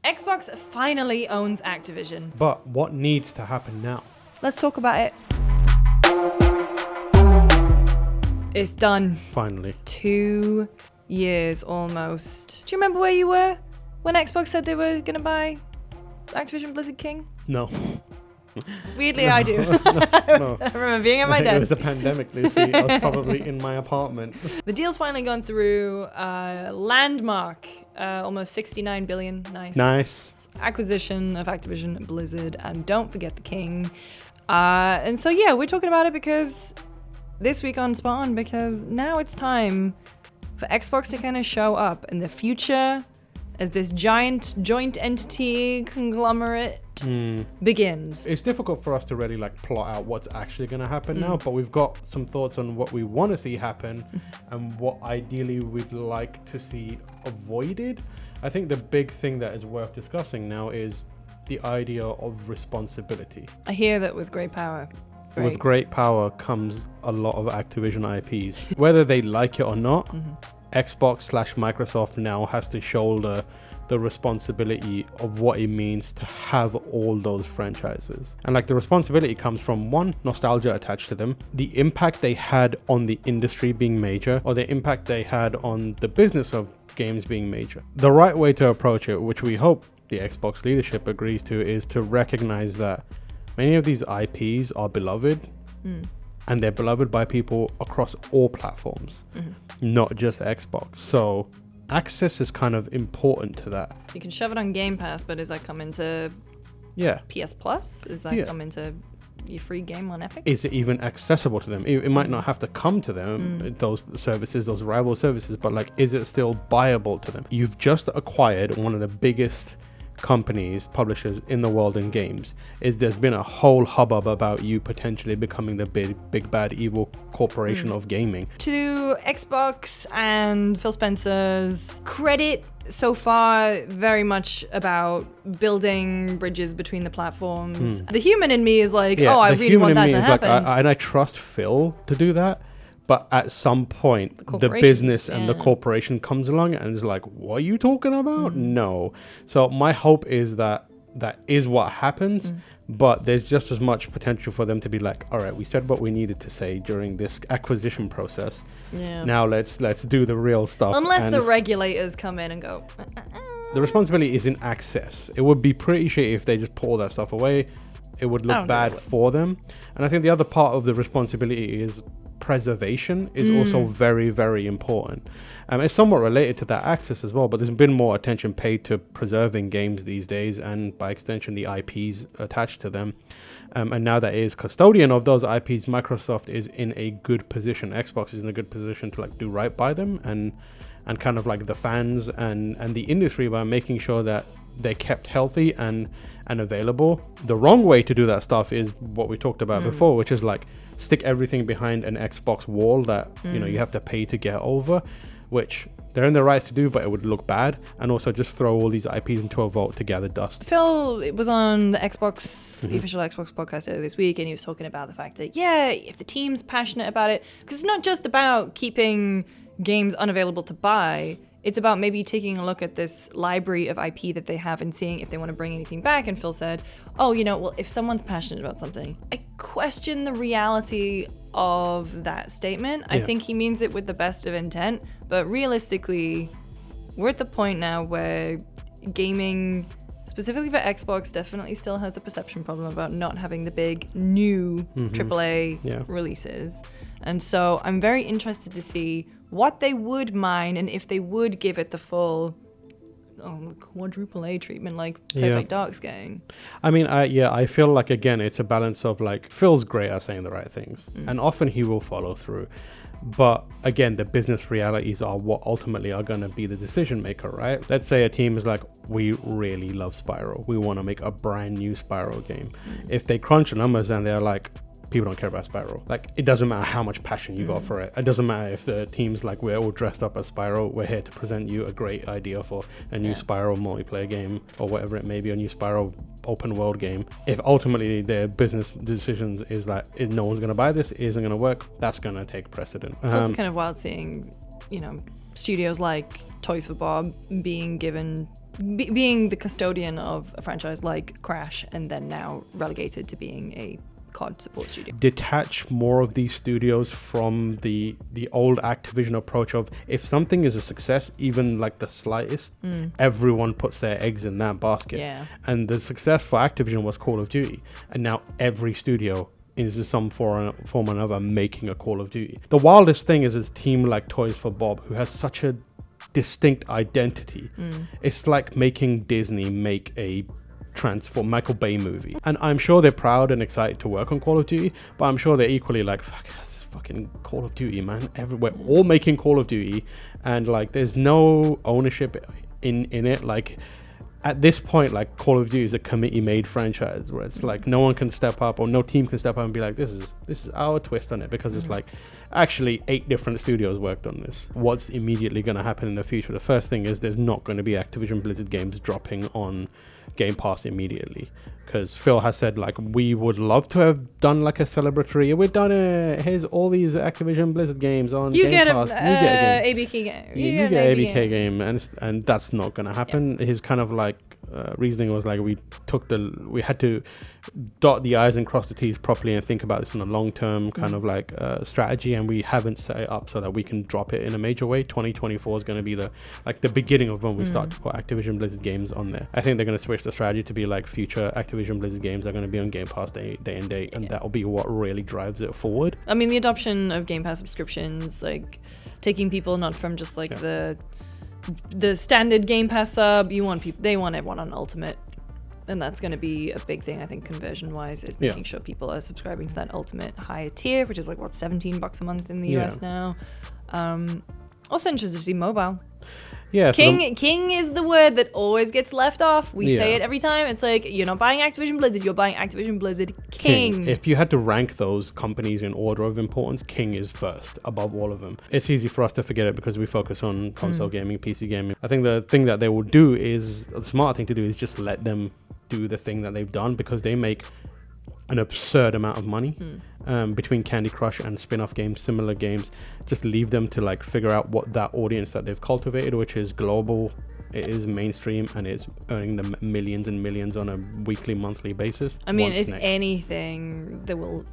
Xbox finally owns Activision. But what needs to happen now? Let's talk about it. It's done. Finally. 2 years almost. Do you remember where you were when Xbox said they were going to buy Activision Blizzard King? No. Weirdly, I do. No. I remember being at my desk. It was the pandemic, Lucy. I was probably in my apartment. The deal's finally gone through. Landmark, almost 69 billion. Nice. Acquisition of Activision Blizzard, and don't forget the King. And so, yeah, we're talking about it because this week on Spot On, because now it's time for Xbox to kind of show up in the future as this giant joint entity conglomerate begins. It's difficult for us to really plot out what's actually going to happen now, but we've got some thoughts on what we want to see happen and what ideally we'd like to see avoided. I think the big thing that is worth discussing now is the idea of responsibility. I hear that with great power. With great power comes a lot of Activision IPs. Whether they like it or not, Xbox/Microsoft now has to shoulder the responsibility of what it means to have all those franchises. And the responsibility comes from, one, nostalgia attached to them, the impact they had on the industry being major, or the impact they had on the business of games being major. The right way to approach it, which we hope the Xbox leadership agrees to, is to recognize that many of these IPs are beloved, and they're beloved by people across all platforms, not just Xbox. So access is kind of important to that. You can shove it on Game Pass, but does that come into PS Plus? Does that come into your free game on Epic? Is it even accessible to them? It might not have to come to them, those services, those rival services, but is it still buyable to them? You've just acquired one of the biggest companies, publishers in the world in games. There's been a whole hubbub about you potentially becoming the big bad evil corporation of gaming. To Xbox and Phil Spencer's credit, so far very much about building bridges between the platforms. The human in me is I really want that to happen. And I trust Phil to do that. But at some point, the business and the corporation comes along and is what are you talking about? No. So my hope is that is what happens, but there's just as much potential for them to be all right, we said what we needed to say during this acquisition process. Now let's do the real stuff. Unless the regulators come in and go. The responsibility is in access. It would be pretty shitty if they just put all that stuff away. It would look bad for them. And I think the other part of the responsibility is preservation is also very, very important. It's somewhat related to that access as well, but there's been more attention paid to preserving games these days, and by extension the IPs attached to them. And now that it is custodian of those IPs, Microsoft is in a good position. Xbox is in a good position to do right by them and kind of the fans and the industry by making sure that they're kept healthy and available. The wrong way to do that stuff is what we talked about before, which is stick everything behind an Xbox wall that you have to pay to get over, which they're in their rights to do, but it would look bad. And also just throw all these IPs into a vault to gather dust. Phil was on the Xbox, the official Xbox podcast earlier this week, and he was talking about the fact that if the team's passionate about it, because it's not just about keeping games unavailable to buy, it's about maybe taking a look at this library of IP that they have and seeing if they want to bring anything back. And Phil said, if someone's passionate about something, I question the reality of that statement. I think he means it with the best of intent, but realistically, we're at the point now where gaming, specifically for Xbox, definitely still has the perception problem about not having the big new AAA releases. And so I'm very interested to see what they would mine and if they would give it the full quadruple A treatment Perfect Dark's getting. I mean, I feel again, it's a balance of Phil's great at saying the right things, and often he will follow through. But again, the business realities are what ultimately are going to be the decision maker, right? Let's say a team is we really love Spyro. We want to make a brand new Spyro game. If they crunch the numbers and they're people don't care about Spyro. It doesn't matter how much passion you got for it. It doesn't matter if the team's we're all dressed up as Spyro. We're here to present you a great idea for a new Spyro multiplayer game or whatever it may be, a new Spyro open world game. If ultimately their business decisions is if no one's going to buy this, it isn't going to work, that's going to take precedent. It's also kind of wild seeing, studios like Toys for Bob being given being the custodian of a franchise like Crash, and then now relegated to being a COD support studio. Detach more of these studios from the old Activision approach of, if something is a success, even like the slightest, everyone puts their eggs in that basket. Yeah. And the success for Activision was Call of Duty, and now every studio is some form or another making a Call of Duty. The wildest thing is a team like Toys for Bob, who has such a distinct identity. It's like making Disney make a transform Michael Bay movie, and I'm sure they're proud and excited to work on Call of Duty, but I'm sure they're equally like, fuck, it's fucking Call of Duty, man. We're all making Call of Duty, and like there's no ownership in it. Like at this point, like Call of Duty is a committee made franchise where it's like no one can step up, or no team can step up and be like, this is our twist on it, because it's like actually 8 different studios worked on this. What's immediately going to happen in the future? The first thing is there's not going to be Activision Blizzard games dropping on Game Pass immediately, because Phil has said like, we would love to have done like a celebratory, we've done it, here's all these Activision Blizzard games on Game Pass, you get a ABK game, you get an ABK game, and that's not going to happen. His kind of like reasoning was like, we had to dot the I's and cross the T's properly and think about this in a long-term kind of like strategy, and we haven't set it up so that we can drop it in a major way. 2024 is going to be the beginning of when we start to put Activision Blizzard games on there. I think they're going to switch the strategy to be like, future Activision Blizzard games are going to be on Game Pass day and date, and that'll be what really drives it forward. I mean, the adoption of Game Pass subscriptions, like taking people not from just like the standard Game Pass sub, they want everyone on Ultimate, and that's going to be a big thing, I think, conversion wise, is making sure people are subscribing to that Ultimate higher tier, which is like what, $17 a month in the US now. Also interested to see mobile. Yeah, King is the word that always gets left off. We say it every time. It's like, you're not buying Activision Blizzard, you're buying Activision Blizzard King. If you had to rank those companies in order of importance, King is first above all of them. It's easy for us to forget it because we focus on console gaming, PC gaming. I think the thing that they will do is, the smart thing to do is just let them do the thing that they've done, because they make an absurd amount of money between Candy Crush and spin-off games, similar games. Just leave them to like figure out what that audience that they've cultivated, which is global, it is mainstream, and it's earning them millions and millions on a weekly, monthly basis. I mean, if anything, there will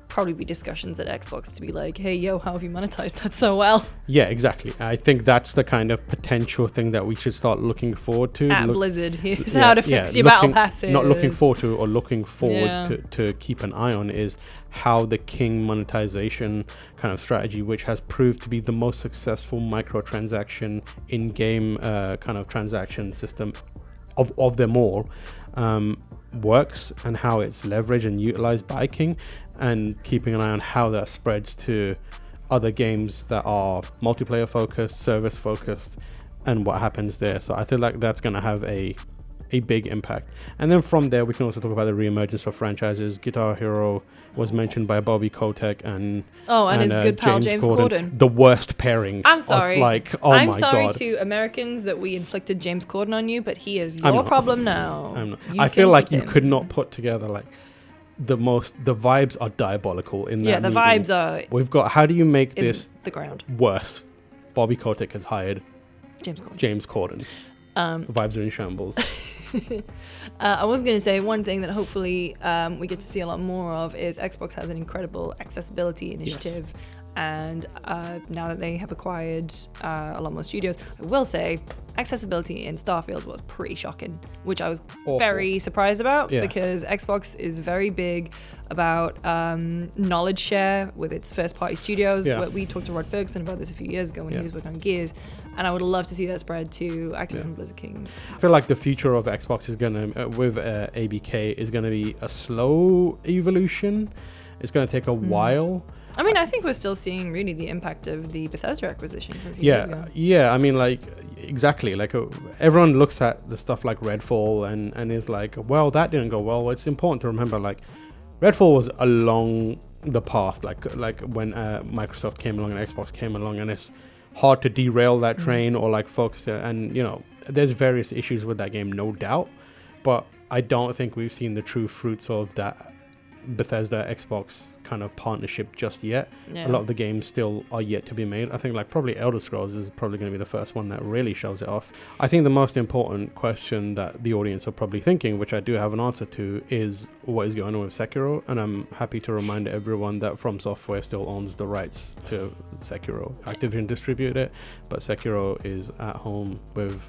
probably be discussions at Xbox to be like, hey, yo, how have you monetized that so well? Yeah, exactly. I think that's the kind of potential thing that we should start looking forward to. Blizzard, here's how to fix your battle passes. Not looking forward to, or looking forward to keep an eye on, is how the King monetization kind of strategy, which has proved to be the most successful microtransaction in-game kind of transaction system of them all, works, and how it's leveraged and utilized by King, and keeping an eye on how that spreads to other games that are multiplayer focused, service focused, and what happens there. So I feel like that's going to have a big impact. And then from there, we can also talk about the reemergence of franchises. Guitar Hero was mentioned by Bobby Kotick and his good pal James Corden. The worst pairing. I'm sorry. I'm sorry God. to Americans that we inflicted James Corden on you, but he is your problem now. I'm not. I feel like you could not put together like the vibes are diabolical in that. Yeah, the meeting. vibes are. We've got, how do you make this the ground worse? Bobby Kotick has hired James Corden. The vibes are in shambles. I was going to say one thing that hopefully we get to see a lot more of is Xbox has an incredible accessibility initiative. Yes. And now that they have acquired a lot more studios, I will say accessibility in Starfield was pretty shocking, which I was very surprised about, because Xbox is very big about knowledge share with its first-party studios. We talked to Rod Ferguson about this a few years ago when he was working on Gears, and I would love to see that spread to Activision Blizzard King. I feel like the future of Xbox is going to, with ABK, is going to be a slow evolution. It's going to take a while. I mean, I think we're still seeing really the impact of the Bethesda acquisition from a few years ago. Yeah, I mean, like, exactly. Like, everyone looks at the stuff like Redfall and is like, well, that didn't go well. It's important to remember, like, Redfall was along the path, like when Microsoft came along and Xbox came along, and it's hard to derail that train or, like, focus it. And, you know, there's various issues with that game, no doubt. But I don't think we've seen the true fruits of that Bethesda Xbox kind of partnership just yet. Yeah. A lot of the games still are yet to be made. I think like probably Elder Scrolls is probably going to be the first one that really shows it off. I think the most important question that the audience are probably thinking, which I do have an answer to, is what is going on with Sekiro. And I'm happy to remind everyone that From Software still owns the rights to Sekiro. Activision distribute it, but Sekiro is at home with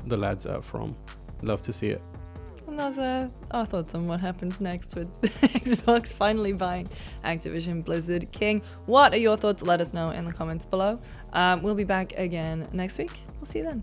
the lads at From. Love to see it. And those are our thoughts on what happens next with Xbox finally buying Activision Blizzard King. What are your thoughts? Let us know in the comments below. We'll be back again next week. We'll see you then.